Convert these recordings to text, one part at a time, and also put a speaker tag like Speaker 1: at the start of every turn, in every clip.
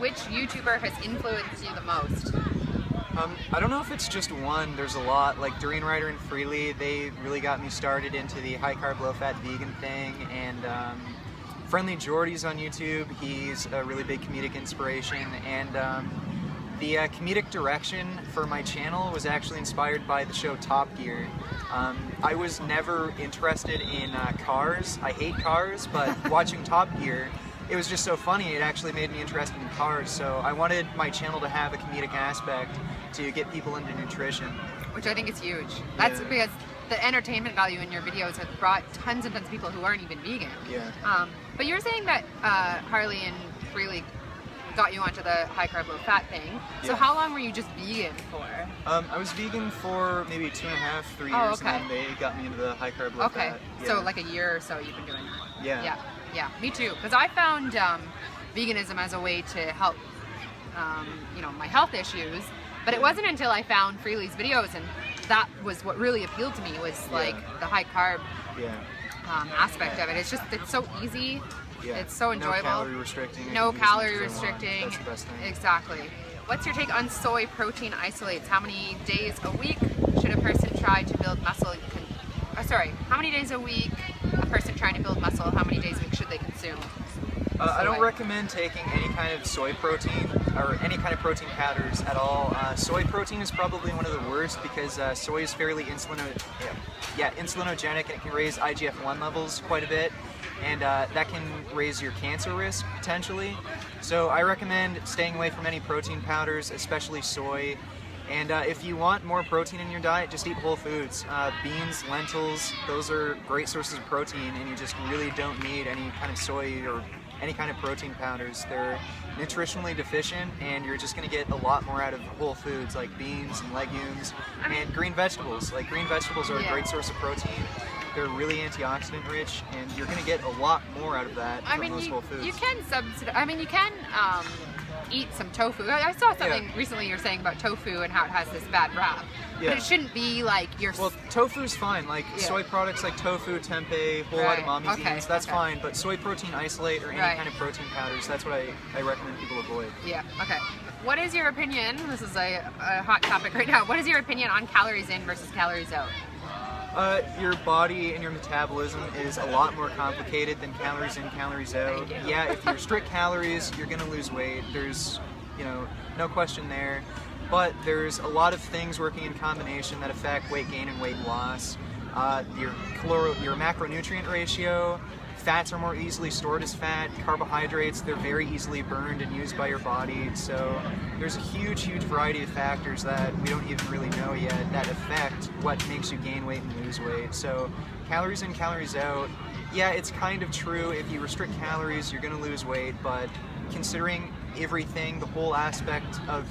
Speaker 1: which YouTuber has influenced you the most?
Speaker 2: I don't know if it's just one. There's a lot. Like Doreen Ryder and Freely, they really got me started into the high carb, low fat vegan thing. And Friendly Jordy's on YouTube. He's a really big comedic inspiration. And the comedic direction for my channel was actually inspired by the show Top Gear. I was never interested in cars. I hate cars, but watching Top Gear, it was just so funny. It actually made me interested in cars. So I wanted my channel to have a comedic aspect to get people into nutrition. Which
Speaker 1: I think is huge. That's because the entertainment value in your videos has brought tons and tons of people who aren't even vegan.
Speaker 2: Yeah.
Speaker 1: But you're saying that Harley and Freely got you onto the high carb, low fat thing. So how long were you just vegan for?
Speaker 2: I was vegan for maybe 2.5, 3 years, and then they got me into the high carb, low fat. Yeah.
Speaker 1: So like a year or so you've been doing that.
Speaker 2: Yeah.
Speaker 1: Yeah, me too. Because I found veganism as a way to help, you know, my health issues. But it wasn't until I found Freely's videos, and that was what really appealed to me, was like the high carb aspect of it. It's so easy.
Speaker 2: Yeah.
Speaker 1: It's so enjoyable.
Speaker 2: No calorie restricting.
Speaker 1: No calorie restricting.
Speaker 2: That's the best thing.
Speaker 1: Exactly. What's your take on soy protein isolates? How many days a week should a person try to build muscle? How many days a week a person trying to build muscle, how many days a week should they consume?
Speaker 2: I don't recommend taking any kind of soy protein or any kind of protein powders at all. Soy protein is probably one of the worst because soy is fairly insulinogenic, and it can raise IGF-1 levels quite a bit, and that can raise your cancer risk potentially. So I recommend staying away from any protein powders, especially soy. And if you want more protein in your diet, just eat whole foods. Beans, lentils, those are great sources of protein, and you just really don't need any kind of soy or any kind of protein powders. They're nutritionally deficient, and you're just going to get a lot more out of whole foods like beans and legumes and green vegetables. Like green vegetables are a great source of protein. They're really antioxidant rich, and you're going to get a lot more out of that from those whole foods.
Speaker 1: You can subsidize. I mean, you can eat some tofu. I saw something recently you're saying about tofu and how it has this bad rap. But it shouldn't be like your...
Speaker 2: Well, tofu's fine. Like soy products like tofu, tempeh, whole edamame beans, that's fine. But soy protein isolate or any kind of protein powders, that's what I recommend people avoid.
Speaker 1: Yeah, okay. What is your opinion, this is a hot topic right now, what is your opinion on calories in versus calories out?
Speaker 2: Your body and your metabolism is a lot more complicated than calories in, calories out. Yeah, if you restrict calories, you're going to lose weight. There's, no question there. But there's a lot of things working in combination that affect weight gain and weight loss. Your macronutrient ratio, fats are more easily stored as fat, carbohydrates, they're very easily burned and used by your body. So there's a huge variety of factors that we don't even really know yet that affect what makes you gain weight and lose weight. So calories in, calories out, yeah, it's kind of true. If you restrict calories, you're going to lose weight, but considering everything, the whole aspect of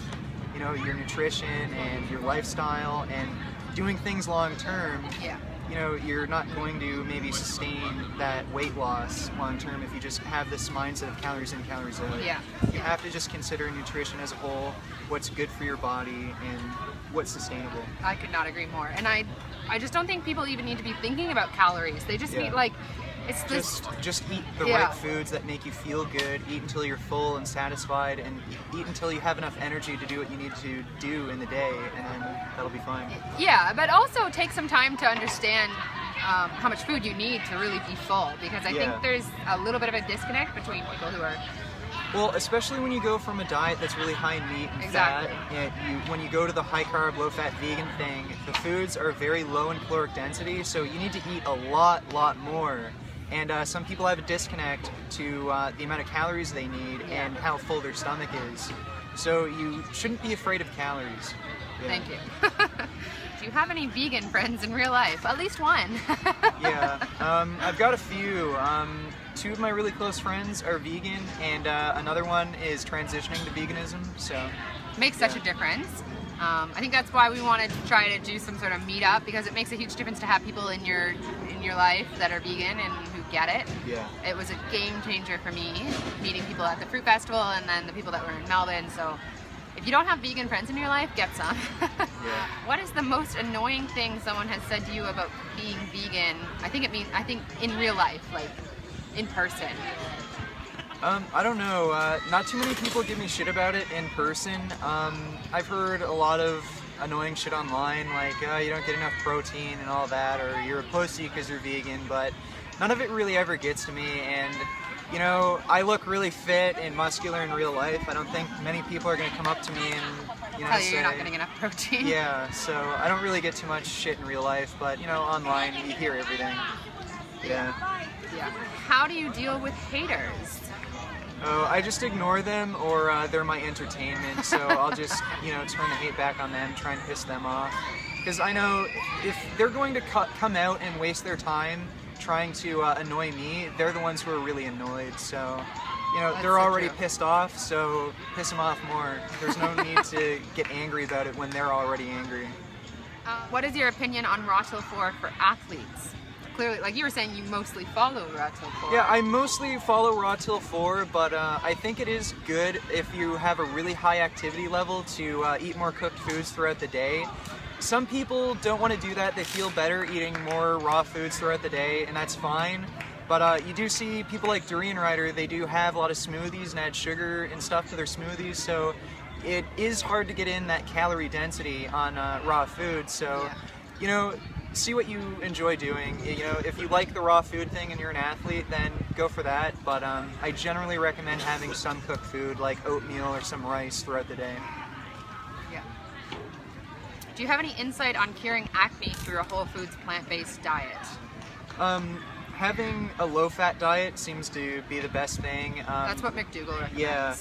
Speaker 2: your nutrition and your lifestyle and doing things long term, you're not going to maybe sustain that weight loss long term if you just have this mindset of calories in, calories out. You have to just consider nutrition as a whole, what's good for your body and what's sustainable.
Speaker 1: I could not agree more. And I just don't think people even need to be thinking about calories. They just need it's this...
Speaker 2: Just eat the right foods that make you feel good, eat until you're full and satisfied, and eat until you have enough energy to do what you need to do in the day, and that'll be fine. Yeah,
Speaker 1: but also take some time to understand how much food you need to really be full, because I think there's a little bit of a disconnect between people who are...
Speaker 2: Well, especially when you go from a diet that's really high in meat and fat, when you go to the high carb, low fat vegan thing, the foods are very low in caloric density, so you need to eat a lot more. And some people have a disconnect to the amount of calories they need and how full their stomach is. So you shouldn't be afraid of calories.
Speaker 1: Thank you. Do you have any vegan friends in real life? At least one.
Speaker 2: I've got a few. Two of my really close friends are vegan, and another one is transitioning to veganism. So
Speaker 1: makes such a difference. I think that's why we wanted to try to do some sort of meetup, because it makes a huge difference to have people in your life that are vegan and who get it. It was a game changer for me, meeting people at the fruit festival and then the people that were in Melbourne. So if you don't have vegan friends in your life, get some. What is the most annoying thing someone has said to you about being vegan? I think in real life, like in person.
Speaker 2: I don't know. Not too many people give me shit about it in person. I've heard a lot of annoying shit online, like you don't get enough protein and all that, or you're a pussy because you're vegan, but none of it really ever gets to me. And you know, I look really fit and muscular in real life. I don't think many people are going to come up to me and
Speaker 1: tell you
Speaker 2: say
Speaker 1: you're not getting enough protein.
Speaker 2: Yeah, so I don't really get too much shit in real life, but you know, online you hear everything. Yeah.
Speaker 1: How do you deal with haters?
Speaker 2: Oh, I just ignore them, or they're my entertainment, so I'll just, you know, turn the hate back on them, try and piss them off. Because I know if they're going to come out and waste their time trying to annoy me, they're the ones who are really annoyed, so, you know, they're already pissed off, so piss them off more. There's no need to get angry about it when they're already angry.
Speaker 1: What is your opinion on Raw Till 4 for athletes? Clearly, like you were saying, you mostly follow Raw Till 4.
Speaker 2: Yeah, I mostly follow Raw Till 4, but I think it is good if you have a really high activity level to eat more cooked foods throughout the day. Some people don't want to do that. They feel better eating more raw foods throughout the day, and that's fine. But you do see people like Durian Rider, they do have a lot of smoothies and add sugar and stuff to their smoothies, so it is hard to get in that calorie density on raw food. So, you know, see what you enjoy doing. You know, if you like the raw food thing and you're an athlete, then go for that. But I generally recommend having some cooked food like oatmeal or some rice throughout the day.
Speaker 1: Yeah. Do you have any insight on curing acne through a whole foods plant-based diet?
Speaker 2: Having a low-fat diet seems to be the best thing.
Speaker 1: That's what McDougall recommends.
Speaker 2: Yeah.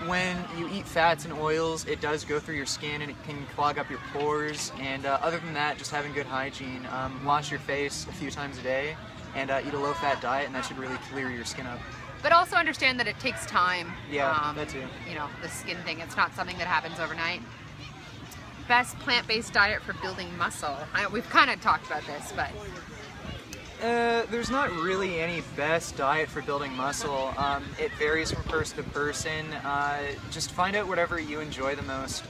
Speaker 2: When you eat fats and oils, it does go through your skin and it can clog up your pores. And other than that, just having good hygiene. Wash your face a few times a day and eat a low-fat diet, and that should really clear your skin up.
Speaker 1: But also understand that it takes time.
Speaker 2: Yeah, that too.
Speaker 1: You know, the skin thing, it's not something that happens overnight. Best plant-based diet for building muscle. We've kind of talked about this, but...
Speaker 2: There's not really any best diet for building muscle. It varies from person to person. Just find out whatever you enjoy the most,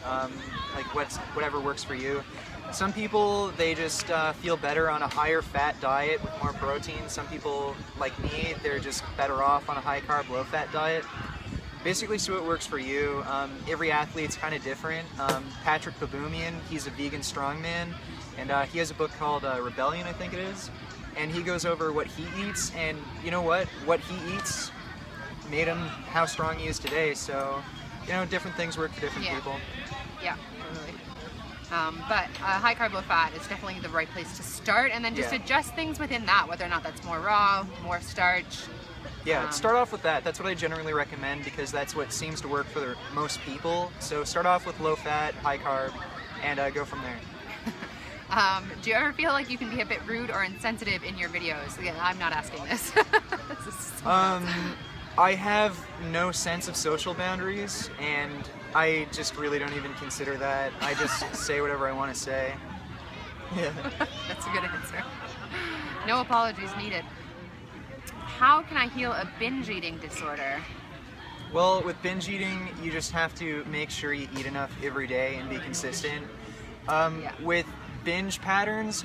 Speaker 2: like whatever works for you. Some people, they just feel better on a higher fat diet with more protein. Some people, like me, they're just better off on a high carb, low fat diet. Basically, see what works for you. Every athlete's kind of different. Patrick Baboumian, he's a vegan strongman, and he has a book called Rebellion, I think it is. And he goes over what he eats, and you know what? What he eats made him how strong he is today. So, you know, different things work for different people.
Speaker 1: Yeah, totally. But high carb, low fat is definitely the right place to start, and then just adjust things within that, whether or not that's more raw, more starch.
Speaker 2: Yeah, start off with that. That's what I generally recommend because that's what seems to work for most people. So start off with low fat, high carb, and go from there.
Speaker 1: Do you ever feel like you can be a bit rude or insensitive in your videos? Again, I'm not asking this.
Speaker 2: I have no sense of social boundaries, and I just really don't even consider that. I just say whatever I want to say. Yeah.
Speaker 1: That's a good answer. No apologies needed. How can I heal a binge eating disorder?
Speaker 2: Well, with binge eating, you just have to make sure you eat enough every day and be consistent. With binge patterns,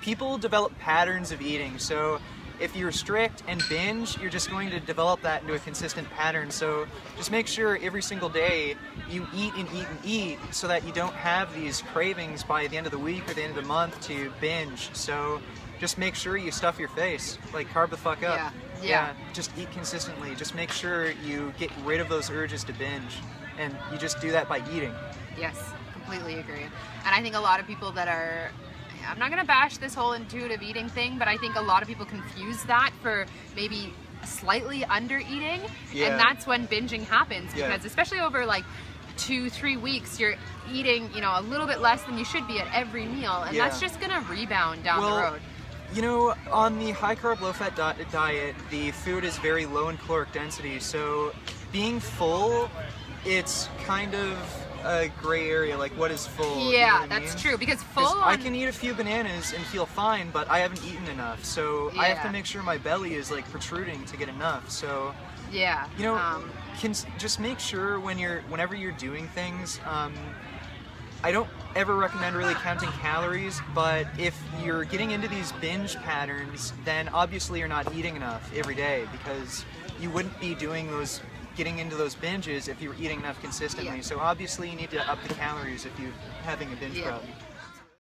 Speaker 2: people develop patterns of eating. So if you're strict and binge, you're just going to develop that into a consistent pattern. So just make sure every single day you eat and eat and eat so that you don't have these cravings by the end of the week or the end of the month to binge. So just make sure you stuff your face, like carb the fuck up. Yeah, just eat consistently. Just make sure you get rid of those urges to binge, and you just do that by eating.
Speaker 1: Yes, completely agree. And I think a lot of people that are, I'm not going to bash this whole intuitive eating thing, but I think a lot of people confuse that for maybe slightly under eating, and that's when binging happens, because especially over like 2-3 weeks, you're eating, you know, a little bit less than you should be at every meal, and that's just going to rebound down the road.
Speaker 2: You know, on the high carb, low fat diet, the food is very low in caloric density, so being full, it's kind of a gray area, like what is full?
Speaker 1: Yeah,
Speaker 2: you know what
Speaker 1: that's
Speaker 2: I mean?
Speaker 1: true, because full
Speaker 2: I can eat a few bananas and feel fine, but I haven't eaten enough, so I have to make sure my belly is like protruding to get enough. So you know, just make sure whenever you're doing things, I don't ever recommend really counting calories, but if you're getting into these binge patterns, then obviously you're not eating enough every day, because you wouldn't be getting into those binges if you were eating enough consistently. So obviously you need to up the calories if you're having a binge problem.